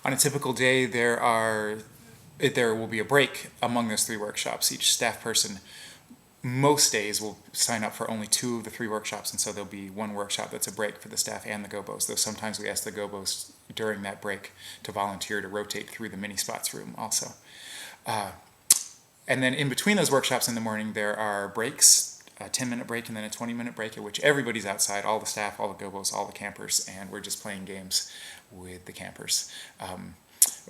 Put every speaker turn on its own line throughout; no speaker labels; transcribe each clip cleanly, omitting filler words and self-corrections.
On a typical day, there will be a break among those three workshops. Each staff person most days will sign up for only two of the three workshops, and so there'll be one workshop that's a break for the staff and the Gobos, though sometimes we ask the Gobos during that break to volunteer to rotate through the mini spots room also. And then in between those workshops in the morning, there are breaks, a 10-minute break and then a 20-minute break at which everybody's outside, all the staff, all the Gobos, all the campers, and we're just playing games with the campers.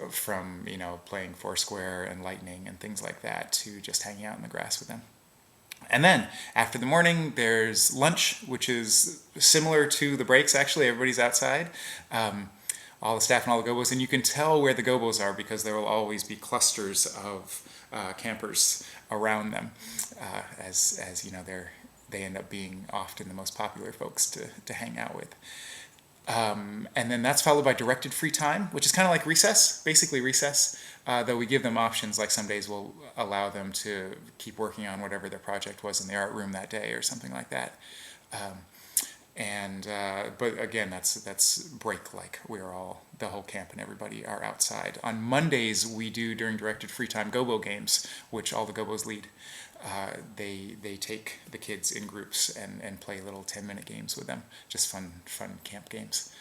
From playing Foursquare and Lightning and things like that to just hanging out in the grass with them. And then after the morning, there's lunch, which is similar to the breaks. Actually, everybody's outside, all the staff and all the Gobos, and you can tell where the Gobos are because there will always be clusters of campers around them, as they end up being often the most popular folks to hang out with. And then that's followed by directed free time, which is kind of like recess, basically recess, though we give them options, like some days we'll allow them to keep working on whatever their project was in the art room that day or something like that. But again, that's break-like. The whole camp and everybody are outside. On Mondays, we do, during directed free time, Gobo games, which all the Gobos lead. They take the kids in groups and play little 10-minute games with them, just fun camp games.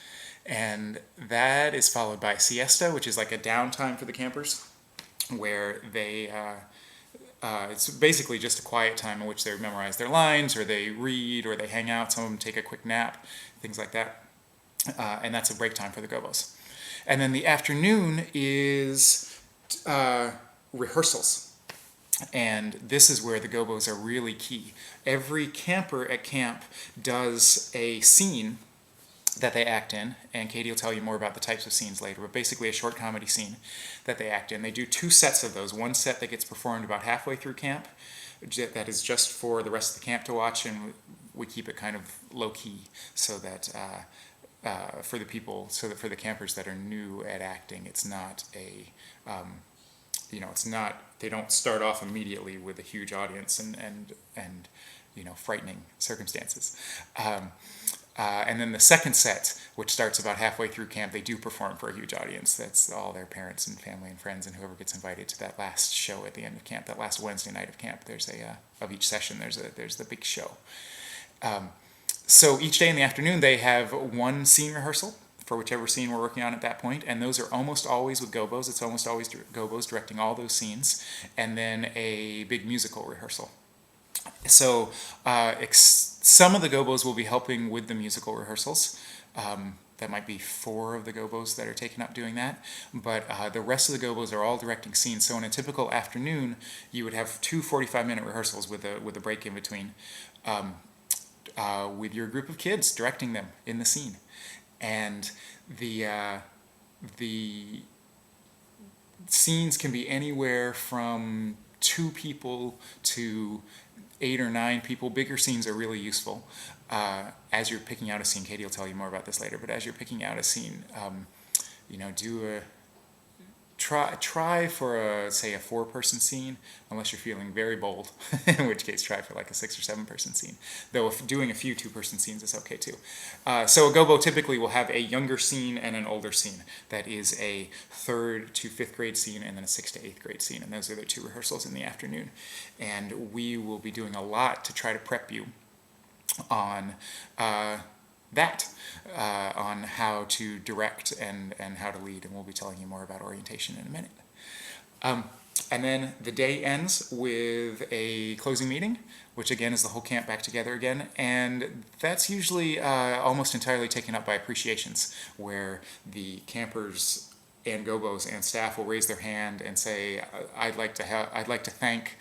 And that is followed by siesta, which is like a downtime for the campers, where it's basically just a quiet time in which they memorize their lines, or they read, or they hang out. Some of them take a quick nap, things like that. And that's a break time for the Gobos. And then the afternoon is rehearsals. And this is where the Gobos are really key. Every camper at camp does a scene that they act in, and Katie will tell you more about the types of scenes later, but basically a short comedy scene that they act in. They do two sets of those. One set that gets performed about halfway through camp, that is just for the rest of the camp to watch, and we keep it kind of low-key so that for the campers that are new at acting, it's not they don't start off immediately with a huge audience and frightening circumstances. And then the second set, which starts about halfway through camp, they do perform for a huge audience. That's all their parents and family and friends and whoever gets invited to that last show at the end of camp, that last Wednesday night of camp. There's of each session, there's the big show. So each day in the afternoon, they have one scene rehearsal for whichever scene we're working on at that point, and those are almost always with Gobos. It's almost always Gobos directing all those scenes, and then a big musical rehearsal. So some of the Gobos will be helping with the musical rehearsals. That might be 4 of the Gobos that are taken up doing that, but the rest of the Gobos are all directing scenes. So in a typical afternoon, you would have 2 45-minute rehearsals with a break in between, with your group of kids directing them in the scene. And the scenes can be anywhere from 2 people to 8 or 9 people. Bigger scenes are really useful. As you're picking out a scene, Katie will tell you more about this later, but as you're picking out a scene, try for say a 4-person scene, unless you're feeling very bold, in which case try for like a 6 or 7-person scene. Though if doing a few 2-person scenes is okay too. So a Gobo typically will have a younger scene and an older scene. That is a 3rd to 5th grade scene and then a 6th to 8th grade scene, and those are the 2 rehearsals in the afternoon. And we will be doing a lot to try to prep you on on how to direct and how to lead, and we'll be telling you more about orientation in a minute. And then the day ends with a closing meeting, which again is the whole camp back together again, and that's usually almost entirely taken up by appreciations, where the campers and Gobos and staff will raise their hand and say, I'd like to thank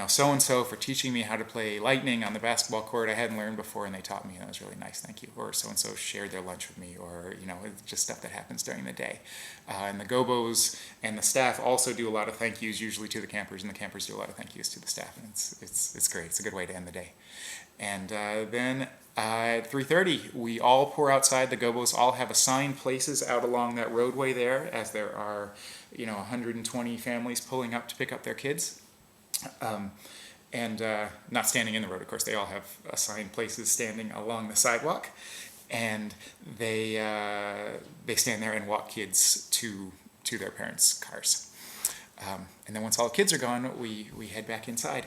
so-and-so for teaching me how to play Lightning on the basketball court I hadn't learned before, and they taught me, and that was really nice, thank you. Or so-and-so shared their lunch with me, or, just stuff that happens during the day. And the Gobos and the staff also do a lot of thank yous, usually to the campers, and the campers do a lot of thank yous to the staff, and it's great. It's a good way to end the day. And then at 3:30, we all pour outside. The Gobos all have assigned places out along that roadway there, as there are, 120 families pulling up to pick up their kids. And not standing in the road, of course. They all have assigned places standing along the sidewalk. and they stand there and walk kids to their parents' cars. And then once all the kids are gone, we head back inside.